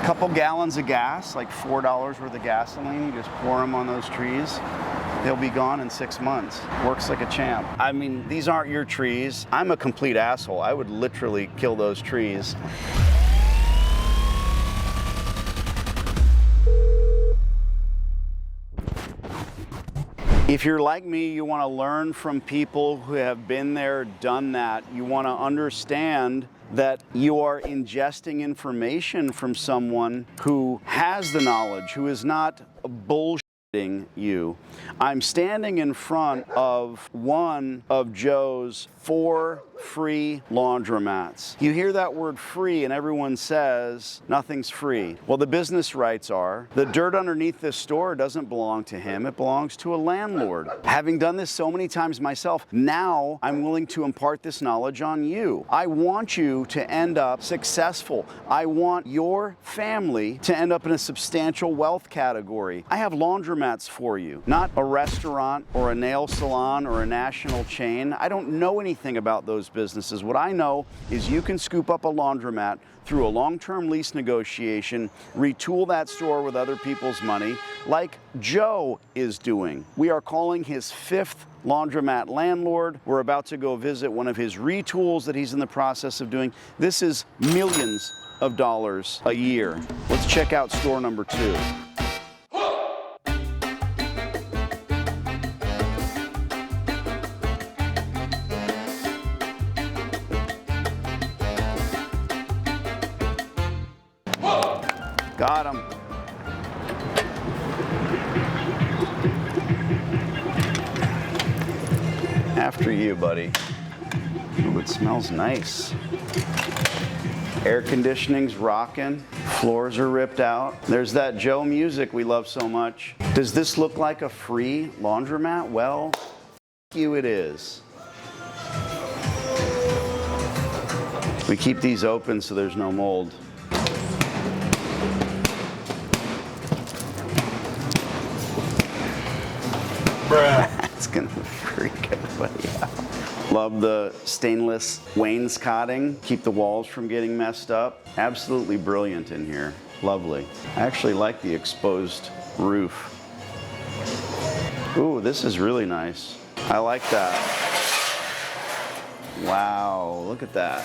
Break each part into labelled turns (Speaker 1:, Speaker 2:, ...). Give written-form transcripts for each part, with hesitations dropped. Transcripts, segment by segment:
Speaker 1: Couple gallons of gas, like $4 worth of gasoline. You just pour them on those trees. They'll be gone in 6 months. Works like a champ. I mean, these aren't your trees. I'm a complete asshole. I would literally kill those trees. If you're like me, you want to learn from people who have been there, done that. You want to understand that you are ingesting information from someone who has the knowledge, who is not bullshitting you. I'm standing in front of one of Joe's 4 free laundromats. You hear that word free and everyone says nothing's free. Well, the business rights are. The dirt underneath this store doesn't belong to him, it belongs to a landlord. Having done this so many times myself, now I'm willing to impart this knowledge on you. I want you to end up successful. I want your family to end up in a substantial wealth category. I have laundromats for you, not a restaurant or a nail salon or a national chain. I don't know anything about those businesses. What I know is you can scoop up a laundromat through a long-term lease negotiation, retool that store with other people's money, like Joe is doing. We are calling his 5th laundromat landlord. We're about to go visit one of his retools that he's in the process of doing. This is millions of dollars a year. Let's check out store number 2. Got him. After you, buddy. Ooh, it smells nice. Air conditioning's rocking. Floors are ripped out. There's that Joe music we love so much. Does this look like a free laundromat? Well, you it is. We keep these open so there's no mold. It's gonna freak everybody out. Love the stainless wainscoting. Keep the walls from getting messed up. Absolutely brilliant in here. Lovely. I actually like the exposed roof. Ooh, this is really nice. I like that. Wow, look at that.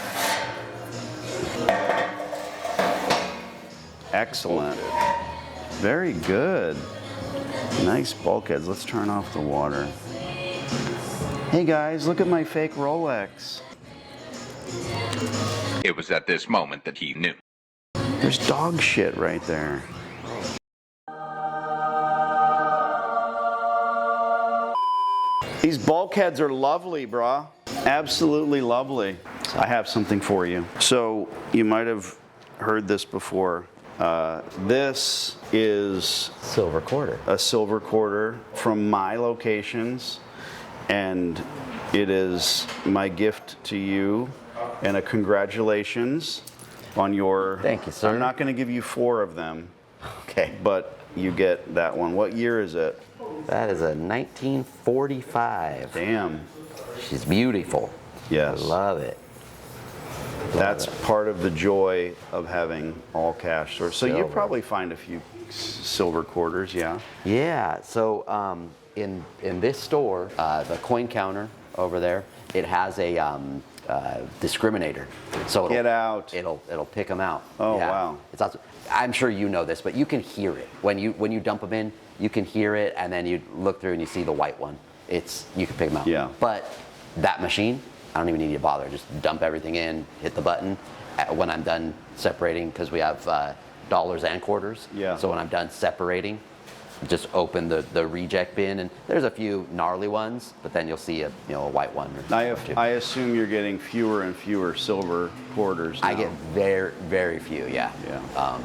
Speaker 1: Excellent. Very good. Nice bulkheads. Let's turn off the water. Hey guys, look at my fake Rolex.
Speaker 2: It was at this moment that he knew.
Speaker 1: There's dog shit right there. These bulkheads are lovely, brah. Absolutely lovely. I have something for you. So you might have heard this before. This is
Speaker 3: Silver quarter.
Speaker 1: a silver quarter from my locations, and it is my gift to you and a congratulations on your...
Speaker 3: Thank you, sir.
Speaker 1: I'm not going to give you 4 of them,
Speaker 3: Okay.
Speaker 1: but you get that one. What year is it?
Speaker 3: That is a 1945.
Speaker 1: Damn.
Speaker 3: She's beautiful.
Speaker 1: Yes.
Speaker 3: I love it.
Speaker 1: That's part of the joy of having all cash stores. So you'll
Speaker 3: Silver.
Speaker 1: probably find a few silver quarters, yeah?
Speaker 3: Yeah. So in this store, the coin counter over there, it has a discriminator. So
Speaker 1: Get out.
Speaker 3: It'll pick them out.
Speaker 1: Oh,
Speaker 3: Yeah.
Speaker 1: wow.
Speaker 3: It's awesome. I'm sure you know this, but you can hear it when you dump them in. You can hear it, and then you look through and you see the white one. You can pick them out.
Speaker 1: Yeah.
Speaker 3: But that machine, I don't even need you to bother. Just dump everything in, hit the button. When I'm done separating, because we have dollars and quarters.
Speaker 1: Yeah.
Speaker 3: So when I'm done separating, just open the reject bin, and there's a few gnarly ones, but then you'll see a white one. Or two.
Speaker 1: I assume you're getting fewer and fewer silver quarters now.
Speaker 3: I get very few, yeah.
Speaker 1: Yeah.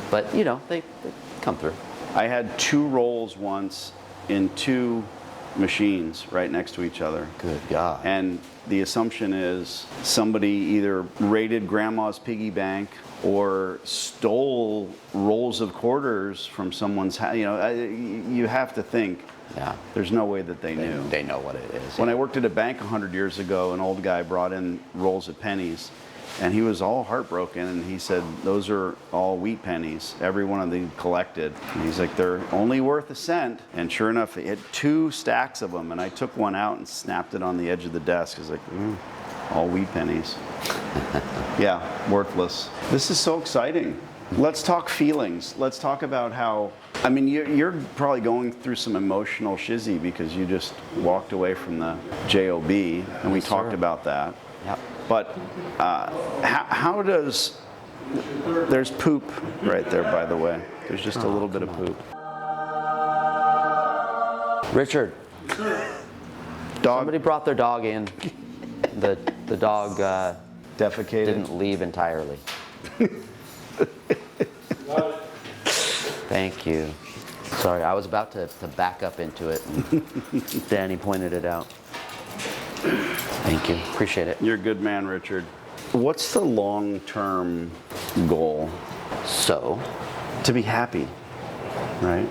Speaker 3: But they come through.
Speaker 1: I had 2 rolls once in 2 machines right next to each other.
Speaker 3: Good God.
Speaker 1: And the assumption is somebody either raided grandma's piggy bank or stole rolls of quarters from someone's house. You have to think.
Speaker 3: Yeah.
Speaker 1: There's no way that they knew.
Speaker 3: They know what it is.
Speaker 1: When I worked at a bank 100 years ago, an old guy brought in rolls of pennies, And he was all heartbroken, and he said, those are all wheat pennies, every one of them collected. And he's like, they're only worth a cent. And sure enough, he had 2 stacks of them, and I took one out and snapped it on the edge of the desk. He's like, all wheat pennies. Yeah, worthless. This is so exciting. Let's talk feelings. Let's talk about how, I mean, you're probably going through some emotional shizzy because you just walked away from the JOB, and we talked about that.
Speaker 3: Yep.
Speaker 1: But how does, there's poop right there, by the way. There's just a little bit of poop.
Speaker 3: Richard,
Speaker 1: Dog
Speaker 3: somebody brought their dog in. The dog
Speaker 1: defecated.
Speaker 3: didn't leave entirely. Thank you. Sorry, I was about to back up into it, and Danny pointed it out. Thank you. Appreciate it.
Speaker 1: You're a good man, Richard. What's the long-term goal?
Speaker 3: So,
Speaker 1: To be happy, right?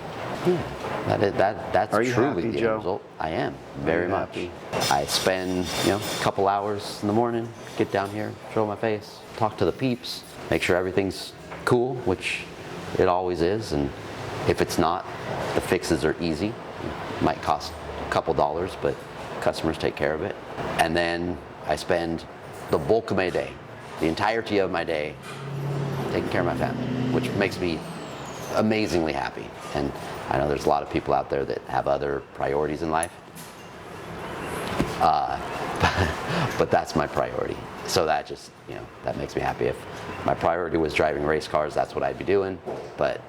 Speaker 3: yeah, that's
Speaker 1: Are you
Speaker 3: truly
Speaker 1: happy,
Speaker 3: the
Speaker 1: Joe?
Speaker 3: end result. I am, very
Speaker 1: you
Speaker 3: much.
Speaker 1: happy?
Speaker 3: I spend, a couple hours in the morning, get down here, show my face, talk to the peeps, make sure everything's cool, which it always is, and if it's not, the fixes are easy. It might cost a couple dollars, but customers take care of it. And then I spend the bulk of my day, the entirety of my day, taking care of my family, which makes me amazingly happy. And I know there's a lot of people out there that have other priorities in life, but that's my priority. So that just, that makes me happy. If my priority was driving race cars, that's what I'd be doing. But,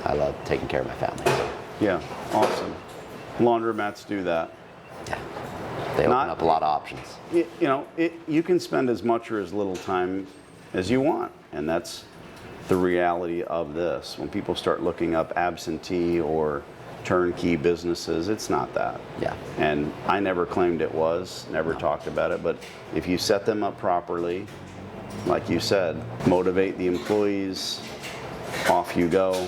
Speaker 3: I love taking care of my family. So,
Speaker 1: Yeah, awesome. Laundromats do that.
Speaker 3: yeah, they open up a lot of options.
Speaker 1: You can spend as much or as little time as you want, and that's the reality of this. When people start looking up absentee or turnkey businesses, it's not that.
Speaker 3: Yeah.
Speaker 1: And I never claimed it was, never talked about it, but if you set them up properly, like you said, motivate the employees, off you go.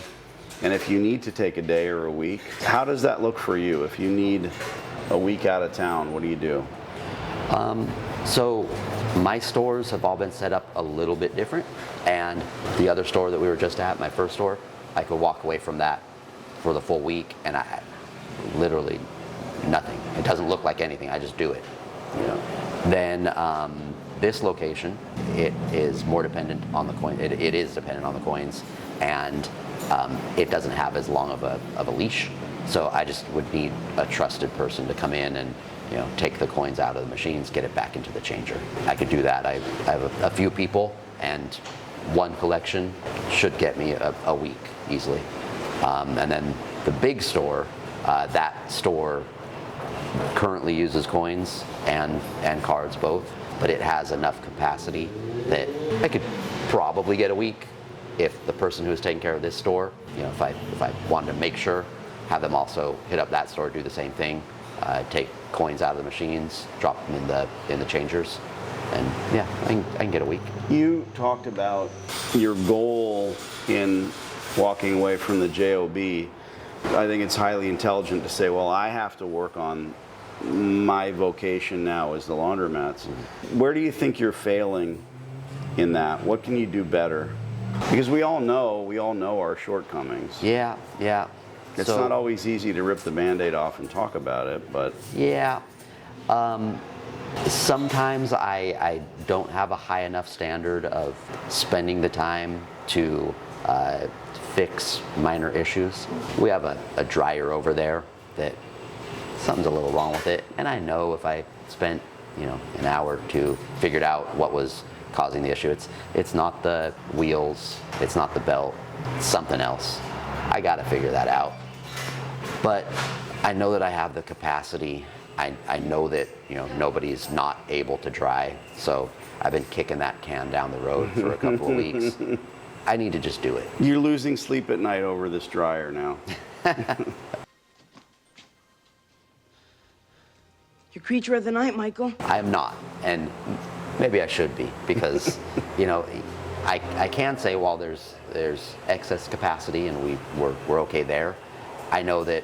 Speaker 1: And if you need to take a day or a week, how does that look for you? If you need a week out of town, what do you do?
Speaker 3: So my stores have all been set up a little bit different, and the other store that we were just at, my first store, I could walk away from that for the full week, and I literally nothing. It doesn't look like anything. I just do it. Then this location, it is more dependent on the coin. It is dependent on the coins, and it doesn't have as long of a leash. So I just would need a trusted person to come in and take the coins out of the machines, get it back into the changer. I could do that. I have a few people, and one collection should get me a week easily. And then the big store, that store currently uses coins and cards both, but it has enough capacity that I could probably get a week if the person who's taking care of this store, if I wanted to make sure, have them also hit up that store, do the same thing, take coins out of the machines, drop them in the changers, and yeah, I can get a week.
Speaker 1: You talked about your goal in walking away from the JOB. I think it's highly intelligent to say, well, I have to work on my vocation now as the laundromats. Where do you think you're failing in that? What can you do better? Because we all know our shortcomings.
Speaker 3: Yeah.
Speaker 1: It's not always easy to rip the Band-Aid off and talk about it, but...
Speaker 3: Yeah. Sometimes I don't have a high enough standard of spending the time to fix minor issues. We have a dryer over there that something's a little wrong with it, and I know if I spent an hour or two, figured out what was causing the issue. It's not the wheels, it's not the belt, it's something else. I gotta figure that out. But I know that I have the capacity. I know that nobody's not able to dry, so I've been kicking that can down the road for a couple of weeks. I need to just do it.
Speaker 1: You're losing sleep at night over this dryer now.
Speaker 4: You're creature of the night, Michael.
Speaker 3: I am not, and maybe I should be, because I can say, while there's excess capacity and we're okay there. I know that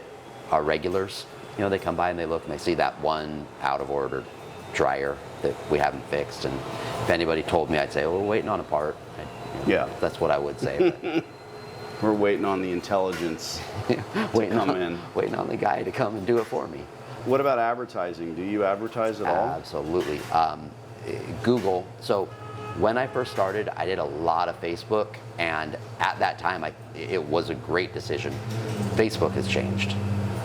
Speaker 3: our regulars, they come by and they look and they see that one out of order dryer, that we haven't fixed. And if anybody told me, I'd say, "Oh, we're waiting on a part." That's what I would say. But
Speaker 1: We're waiting on the intelligence
Speaker 3: waiting
Speaker 1: to come
Speaker 3: on,
Speaker 1: in.
Speaker 3: waiting on the guy to come and do it for me.
Speaker 1: What about advertising? Do you advertise at all?
Speaker 3: Absolutely. Google. So when I first started, I did a lot of Facebook, and at that time, it was a great decision. Facebook has changed.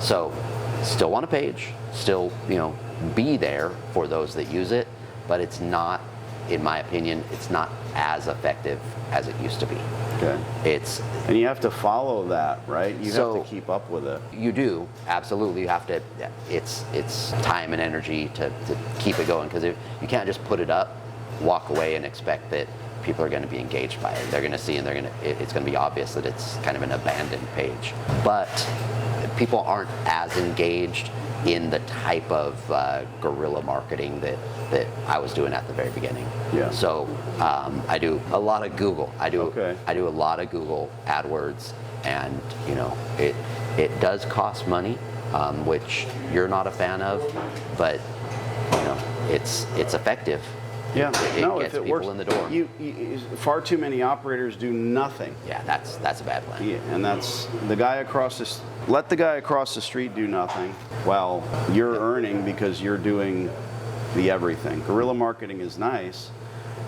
Speaker 3: So still want a page, still, be there for those that use it, but it's not, in my opinion, it's not as effective as it used to be.
Speaker 1: Okay. And you have to follow that, right? You have to keep up with it.
Speaker 3: You do, absolutely. You have to. It's time and energy to keep it going, because you can't just put it up, walk away, and expect that people are going to be engaged by it. They're going to see, and it's going to be obvious that it's kind of an abandoned page. But people aren't as engaged in the type of guerrilla marketing that I was doing at the very beginning.
Speaker 1: Yeah.
Speaker 3: So I do a lot of Google. I do a lot of Google AdWords, and it does cost money, which you're not a fan of, but it's effective.
Speaker 1: Yeah,
Speaker 3: It gets
Speaker 1: if it
Speaker 3: people
Speaker 1: works,
Speaker 3: in the door.
Speaker 1: Far too many operators do nothing.
Speaker 3: Yeah, that's a bad plan.
Speaker 1: Yeah, and that's the guy let the guy across the street do nothing. Well, you're earning because you're doing the everything. Guerrilla marketing is nice.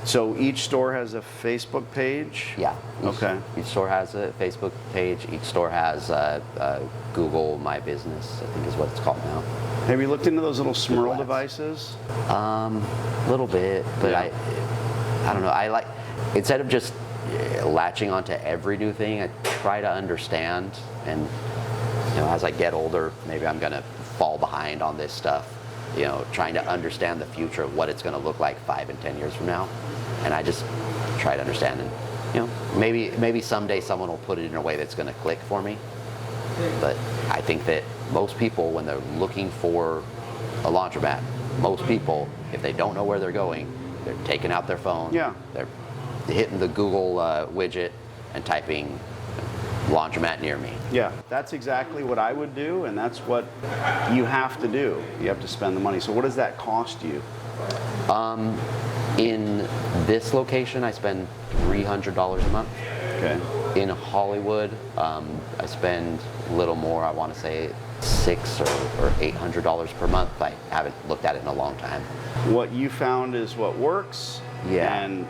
Speaker 1: So each store has a Facebook page?
Speaker 3: Yeah. Each store has a Facebook page. Each store has Google My Business, I think is what it's called now.
Speaker 1: Have you looked into those little Smurl devices?
Speaker 3: A little bit, but
Speaker 1: Yeah.
Speaker 3: I don't know. I like, instead of just latching onto every new thing, I try to understand, and as I get older, maybe I'm gonna fall behind on this stuff. Trying to understand the future of what it's going to look like 5 and 10 years from now, and I just try to understand. And maybe someday someone will put it in a way that's going to click for me. But I think that most people, when they're looking for a laundromat, most people, if they don't know where they're going, they're taking out their phone.
Speaker 1: Yeah.
Speaker 3: They're hitting the Google widget and typing laundromat near me.
Speaker 1: Yeah, that's exactly what I would do, and that's what you have to do. You have to spend the money. So what does that cost you?
Speaker 3: In this location, I spend $300 a month.
Speaker 1: Okay.
Speaker 3: In Hollywood, I spend a little more. I want to say $600 or $800 per month. I haven't looked at it in a long time.
Speaker 1: What you found is what works.
Speaker 3: Yeah.
Speaker 1: And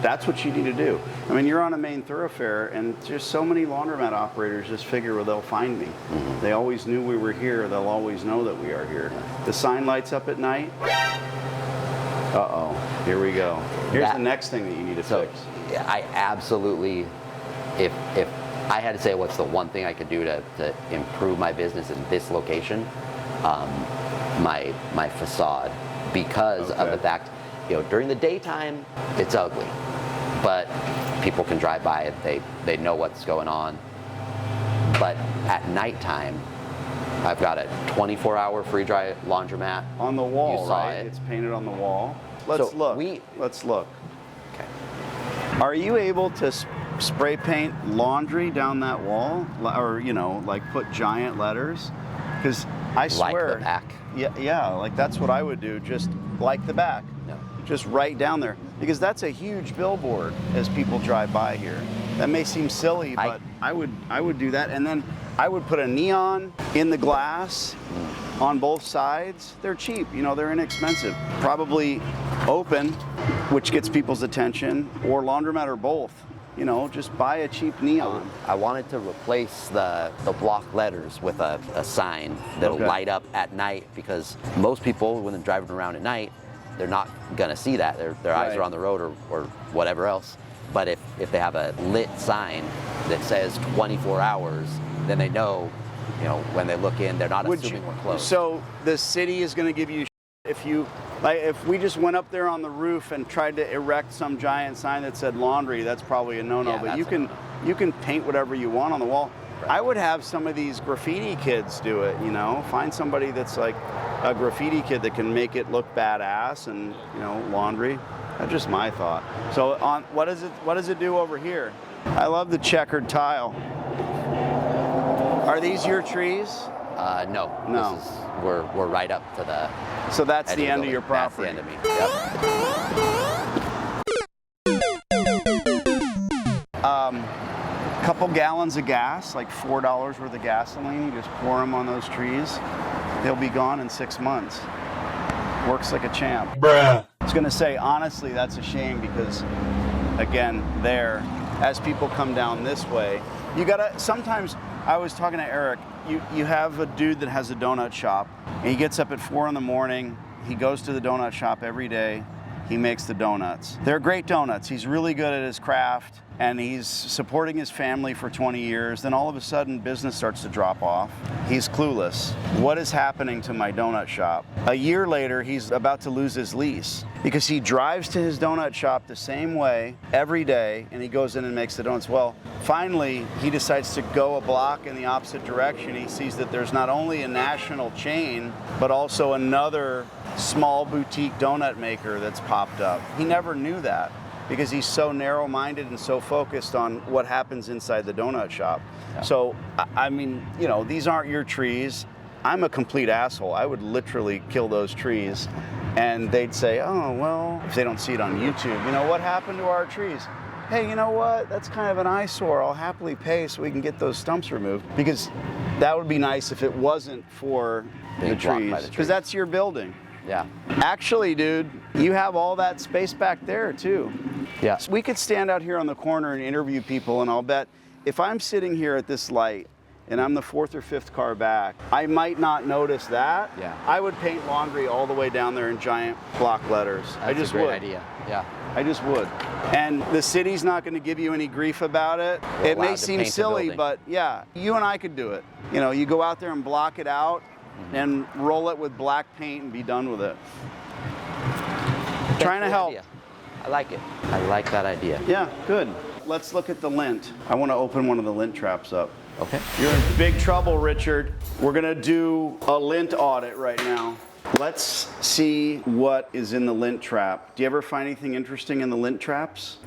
Speaker 1: that's what you need to do. I mean, you're on a main thoroughfare, and just so many laundromat operators just figure, well, they'll find me. Mm-hmm. They always knew we were here. They'll always know that we are here. The sign lights up at night. Uh-oh, here we go. Here's the next thing that you need to fix.
Speaker 3: I absolutely, if I had to say what's the one thing I could do to improve my business in this location, my facade, because of the fact, during the daytime, it's ugly, but people can drive by it, they know what's going on. But at nighttime, I've got a 24-hour free dry laundromat.
Speaker 1: On the wall,
Speaker 3: you saw
Speaker 1: right?
Speaker 3: it.
Speaker 1: It's painted on the wall. Let's look. Let's look.
Speaker 3: Okay.
Speaker 1: Are you able to spray paint laundry down that wall? Or, like put giant letters? Because I swear.
Speaker 3: Like the back?
Speaker 1: Yeah, like that's what I would do, just like the back.
Speaker 3: No.
Speaker 1: Just right down there. Because that's a huge billboard as people drive by here. That may seem silly, but I would do that. And then I would put a neon in the glass on both sides. They're cheap, they're inexpensive. Probably open, which gets people's attention, or laundromat, or both. Just buy a cheap neon.
Speaker 3: I wanted to replace the block letters with a sign that'll light up at night, because most people, when they're driving around at night, they're not gonna see that. Their eyes are on the road or whatever else. But if they have a lit sign that says 24 hours, then they know, when they look in, they're not assuming we're closed.
Speaker 1: So the city is going to give you if we just went up there on the roof and tried to erect some giant sign that said laundry, that's probably a no-no.
Speaker 3: Yeah,
Speaker 1: but you can paint whatever you want on the wall. Right. I would have some of these graffiti kids do it. Find somebody that's like a graffiti kid that can make it look badass, and laundry. That's just my thought. So what does it do over here? I love the checkered tile. Are these your trees?
Speaker 3: No.
Speaker 1: No.
Speaker 3: We're right up to the.
Speaker 1: So that's
Speaker 3: edge
Speaker 1: the end of
Speaker 3: building.
Speaker 1: your property.
Speaker 3: That's the end of me. Yep.
Speaker 1: Couple gallons of gas, like $4 worth of gasoline. You just pour them on those trees. They'll be gone in 6 months. Works like a champ.
Speaker 5: Bruh.
Speaker 1: I was gonna say, honestly, that's a shame because, again, as people come down this way, you gotta, sometimes, I was talking to Eric, you have a dude that has a donut shop, and he gets up at 4 in the morning, he goes to the donut shop every day, he makes the donuts. They're great donuts, he's really good at his craft, and he's supporting his family for 20 years, then all of a sudden business starts to drop off. He's clueless. What is happening to my donut shop? A year later, he's about to lose his lease because he drives to his donut shop the same way every day and he goes in and makes the donuts. Well, finally, he decides to go a block in the opposite direction. He sees that there's not only a national chain, but also another small boutique donut maker that's popped up. He never knew that, because he's so narrow-minded and so focused on what happens inside the donut shop. Yeah. So, I mean, you know, these aren't your trees. I'm a complete asshole. I would literally kill those trees. And they'd say, oh, well, if they don't see it on YouTube, you know, what happened to our trees? Hey, you know what? That's kind of an eyesore. I'll happily pay so we can get those stumps removed. Because that would be nice if it wasn't for the trees. Because that's your building.
Speaker 3: Yeah.
Speaker 1: Actually, dude, you have all that space back there, too.
Speaker 3: Yeah.
Speaker 1: So we could stand out here on the corner and interview people, and I'll bet if I'm sitting here at this light and I'm the 4th or 5th car back, I might not notice that.
Speaker 3: Yeah.
Speaker 1: I would paint laundry all the way down there in giant block letters.
Speaker 3: That's
Speaker 1: I just
Speaker 3: a great
Speaker 1: would.
Speaker 3: idea. Yeah.
Speaker 1: I just would. And the city's not going to give you any grief about it.
Speaker 3: We're
Speaker 1: It may
Speaker 3: allowed to
Speaker 1: seem
Speaker 3: paint the
Speaker 1: silly,
Speaker 3: building.
Speaker 1: but yeah, you and I could do it. You know, you go out there and block it out and roll it with black paint and be done with it. Trying to help.
Speaker 3: Idea. I like it. I like that idea.
Speaker 1: Yeah, good. Let's look at the lint. I want to open one of the lint traps up.
Speaker 3: Okay.
Speaker 1: You're in big trouble, Richard. We're going to do a lint audit right now. Let's see what is in the lint trap. Do you ever find anything interesting in the lint traps?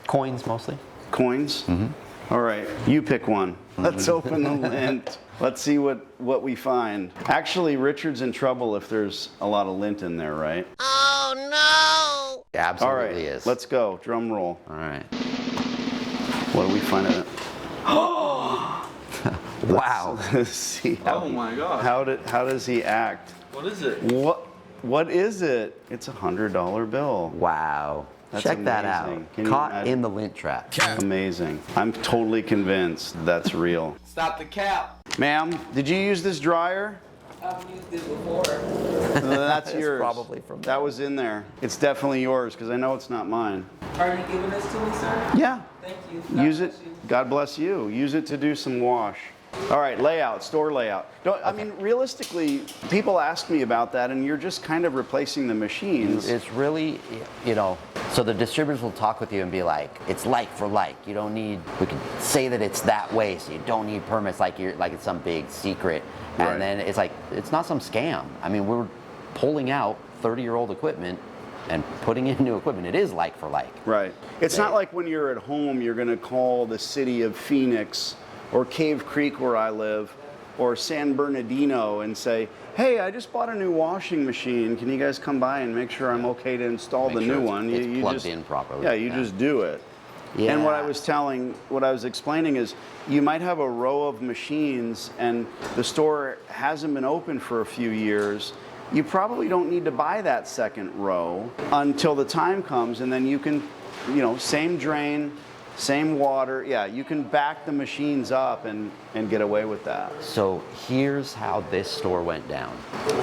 Speaker 3: Coins mostly.
Speaker 1: Coins? Mm-hmm. All right, you pick one. Let's open the lint. Let's see what we find. Actually, Richard's in trouble if there's a lot of lint in there, right?
Speaker 6: Oh no!
Speaker 3: It absolutely
Speaker 1: All right,
Speaker 3: is.
Speaker 1: let's go. Drum roll.
Speaker 3: All right.
Speaker 1: What do we find in it?
Speaker 3: Wow.
Speaker 1: Let's see how
Speaker 5: Oh my God.
Speaker 1: How does he act?
Speaker 5: What is it?
Speaker 1: What is it? It's a $100 bill.
Speaker 3: Wow.
Speaker 1: That's
Speaker 3: Check that
Speaker 1: amazing.
Speaker 3: out.
Speaker 1: Can you
Speaker 3: Caught
Speaker 1: imagine?
Speaker 3: in the lint trap.
Speaker 1: Amazing. I'm totally convinced that's real.
Speaker 5: Stop the cap.
Speaker 1: Ma'am, did you use this dryer?
Speaker 6: I've used it before.
Speaker 1: That's yours.
Speaker 3: probably from
Speaker 1: that was in there. It's definitely yours because I know it's not mine.
Speaker 6: Are you giving this to me, sir?
Speaker 1: Yeah.
Speaker 6: Thank you. God
Speaker 1: Use it.
Speaker 6: bless you.
Speaker 1: God bless you. Use it to do some wash. All right, layout, store layout. I mean, realistically, people ask me about that, and you're just kind of replacing the machines.
Speaker 3: It's really, you know, so the distributors will talk with you and be like, it's like for like. You don't need, we can say that it's that way, so you don't need permits like it's some big secret. And
Speaker 1: Right.
Speaker 3: then it's like, it's not some scam. I mean, we're pulling out 30-year-old equipment and putting in new equipment. It is like for like.
Speaker 1: Right. It's not like when you're at home, you're going to call the city of Phoenix or Cave Creek where I live, or San Bernardino and say, hey, I just bought a new washing machine. Can you guys come by and make sure I'm okay to install
Speaker 3: Make
Speaker 1: the
Speaker 3: sure
Speaker 1: new
Speaker 3: it's-
Speaker 1: one?
Speaker 3: it's
Speaker 1: You
Speaker 3: plugged
Speaker 1: just,
Speaker 3: in properly.
Speaker 1: Yeah, you just do it.
Speaker 3: Yeah.
Speaker 1: And what I was explaining is you might have a row of machines and the store hasn't been open for a few years. You probably don't need to buy that second row until the time comes, and then you can, you know, same drain, same water. Yeah, you can back the machines up and get away with that.
Speaker 3: So here's how this store went down.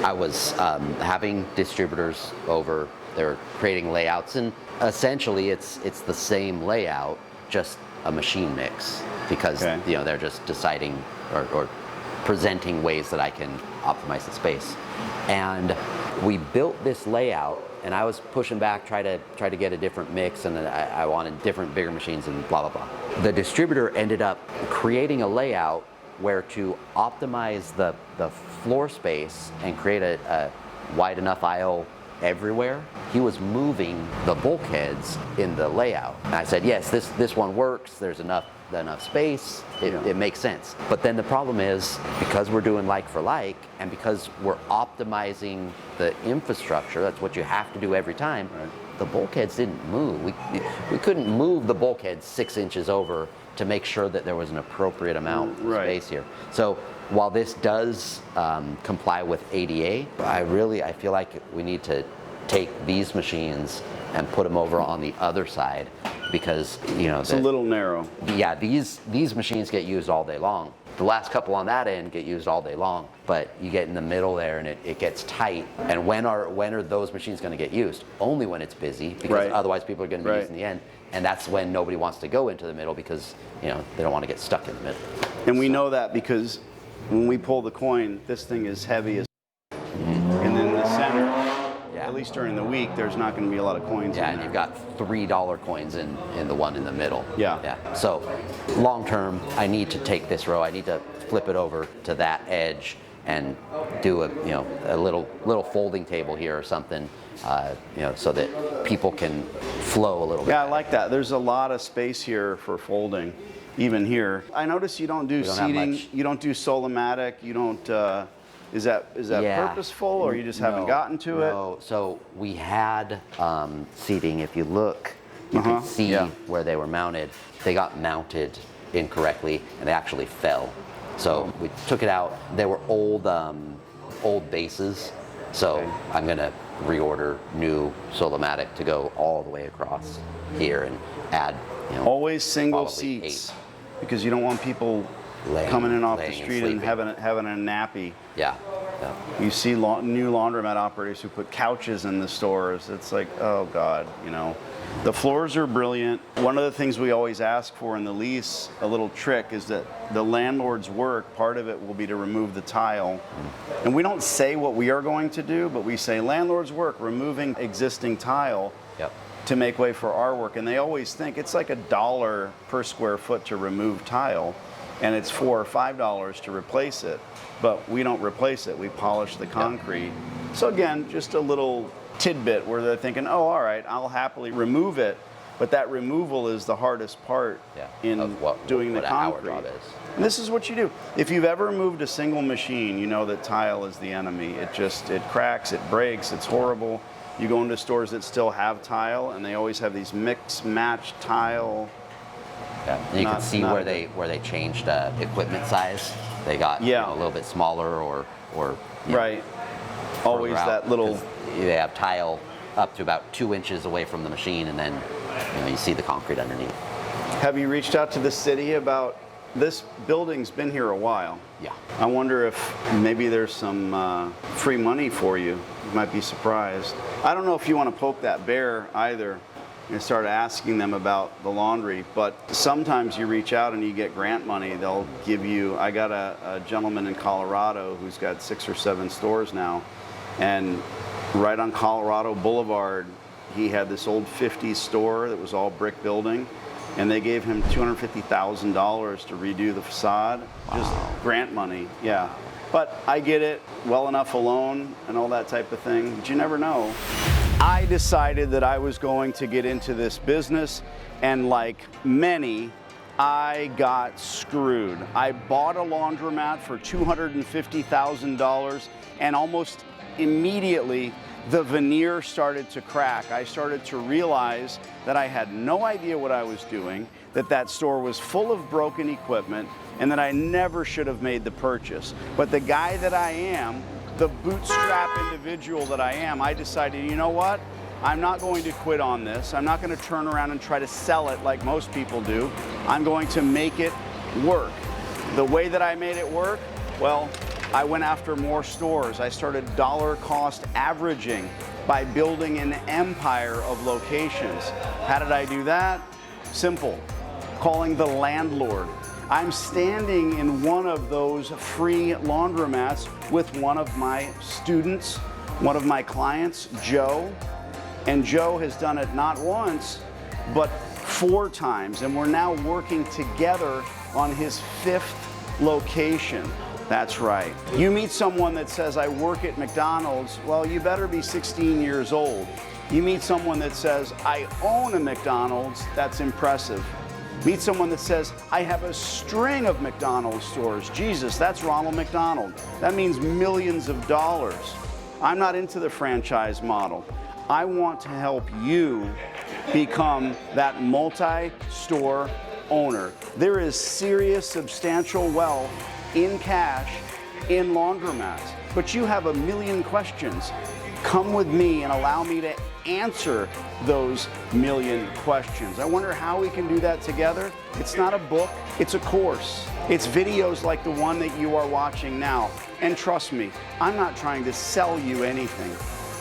Speaker 3: I was having distributors over. They were creating layouts, and essentially it's the same layout, just a machine mix, because
Speaker 1: Okay.
Speaker 3: you know they're just deciding or presenting ways that I can optimize the space. And we built this layout, and I was pushing back, try to get a different mix, and I wanted different, bigger machines, and blah, blah, blah. The distributor ended up creating a layout where to optimize the floor space and create a wide enough aisle everywhere. He was moving the bulkheads in the layout. And I said, yes, this one works. There's enough enough space, it makes sense. But then the problem is, because we're doing like for like, and because we're optimizing the infrastructure, that's what you have to do every time, the bulkheads didn't move. We couldn't move the bulkheads 6 inches over to make sure that there was an appropriate amount of space here. So while this does comply with ADA, I feel like we need to take these machines and put them over on the other side, because
Speaker 1: it's a little narrow.
Speaker 3: Yeah, these machines get used all day long. The last couple on that end get used all day long, but you get in the middle there and it gets tight. And when are those machines going to get used? Only when it's busy, because otherwise people are going to be using the end. And that's when nobody wants to go into the middle, because they don't want to get stuck in the middle.
Speaker 1: And we know that because when we pull the coin, this thing is heavy as and then the center, at least during the week, there's not going to be a lot of coins in there.
Speaker 3: And you've got $3 coins in the one in the middle.
Speaker 1: Yeah.
Speaker 3: So long term, I need to take this row, I need to flip it over to that edge and do a little folding table here or something, so that people can flow a little bit.
Speaker 1: Yeah, I like that. There's a lot of space here for folding, even here. I notice you don't do seating, you don't do Solomatic, you don't. Is that purposeful, or you just haven't gotten to it?
Speaker 3: No, so we had seating. If you look, you can see where they were mounted. They got mounted incorrectly, and they actually fell. So we took it out. They were old bases, so I'm gonna reorder new Solomatic to go all the way across here and add.
Speaker 1: Always single seats, because you don't want people coming in off the street and having a nappy.
Speaker 3: Yeah.
Speaker 1: You see new laundromat operators who put couches in the stores. It's like, oh God, The floors are brilliant. One of the things we always ask for in the lease, a little trick, is that the landlord's work, part of it will be to remove the tile. And we don't say what we are going to do, but we say landlord's work, removing existing tile to make way for our work. And they always think it's like $1 per square foot to remove tile, and it's $4 or $5 to replace it. But we don't replace it, we polish the concrete. So again, just a little tidbit where they're thinking, oh, all right, I'll happily remove it, but that removal is the hardest part in doing the concrete.
Speaker 3: Our job is.
Speaker 1: And this is what you do. If you've ever moved a single machine, you know that tile is the enemy. It cracks, it breaks, it's horrible. You go into stores that still have tile, and they always have these mix-match tile.
Speaker 3: Yeah, you can see where they changed equipment size. They got a little bit smaller, or
Speaker 1: right. Always that little.
Speaker 3: They have tile up to about 2 inches away from the machine, and then you see the concrete underneath.
Speaker 1: Have you reached out to the city about this? Building's been here a while.
Speaker 3: Yeah.
Speaker 1: I wonder if maybe there's some free money for you. You might be surprised. I don't know if you want to poke that bear either and start asking them about the laundry, but sometimes you reach out and you get grant money. They'll give you, I got a gentleman in Colorado who's got 6 or 7 stores now, and right on Colorado Boulevard, he had this old 50s store that was all brick building, and they gave him $250,000 to redo the facade. Just grant money, yeah. But I get it, well enough alone and all that type of thing, but you never know. I decided that I was going to get into this business, and like many, I got screwed. I bought a laundromat for $250,000, and almost immediately the veneer started to crack. I started to realize that I had no idea what I was doing, that store was full of broken equipment, and that I never should have made the purchase. But the guy that I am, the bootstrap individual that I am, I decided, you know what? I'm not going to quit on this. I'm not going to turn around and try to sell it like most people do. I'm going to make it work. The way that I made it work, well, I went after more stores. I started dollar cost averaging by building an empire of locations. How did I do that? Simple. Calling the landlord. I'm standing in one of those free laundromats with one of my students, one of my clients, Joe. And Joe has done it not once, but 4 times. And we're now working together on his 5th location. That's right. You meet someone that says, I work at McDonald's, well, you better be 16 years old. You meet someone that says, I own a McDonald's, that's impressive. Meet someone that says, I have a string of McDonald's stores. Jesus, that's Ronald McDonald. That means millions of dollars. I'm not into the franchise model. I want to help you become that multi-store owner. There is serious, substantial wealth in cash in laundromats, but you have a million questions. Come with me and allow me to answer those million questions. I wonder how we can do that together. It's not a book, it's a course. It's videos like the one that you are watching now. And trust me, I'm not trying to sell you anything.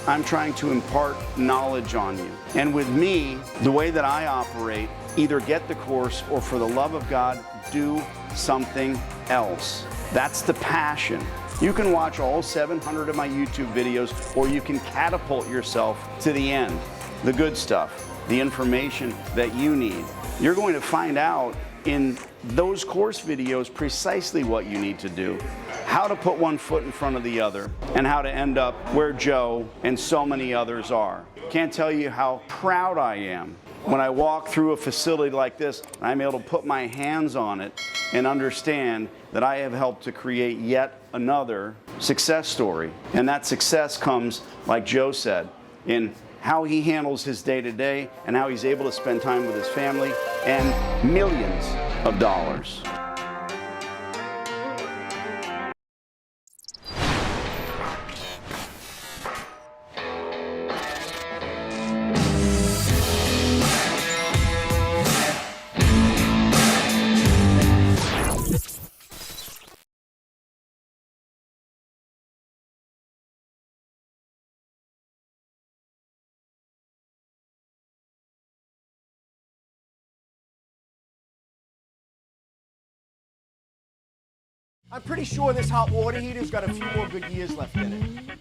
Speaker 1: I'm trying to impart knowledge on you. And with me, the way that I operate, either get the course or for the love of God, do something else. That's the passion. You can watch all 700 of my YouTube videos, or you can catapult yourself to the end, the good stuff, the information that you need. You're going to find out in those course videos precisely what you need to do, how to put one foot in front of the other, and how to end up where Joe and so many others are. Can't tell you how proud I am when I walk through a facility like this and I'm able to put my hands on it and understand that I have helped to create yet another success story. And that success comes, like Joe said, in how he handles his day-to-day and how he's able to spend time with his family and millions of dollars.
Speaker 5: I'm pretty sure this hot water heater's got a few more good years left in it.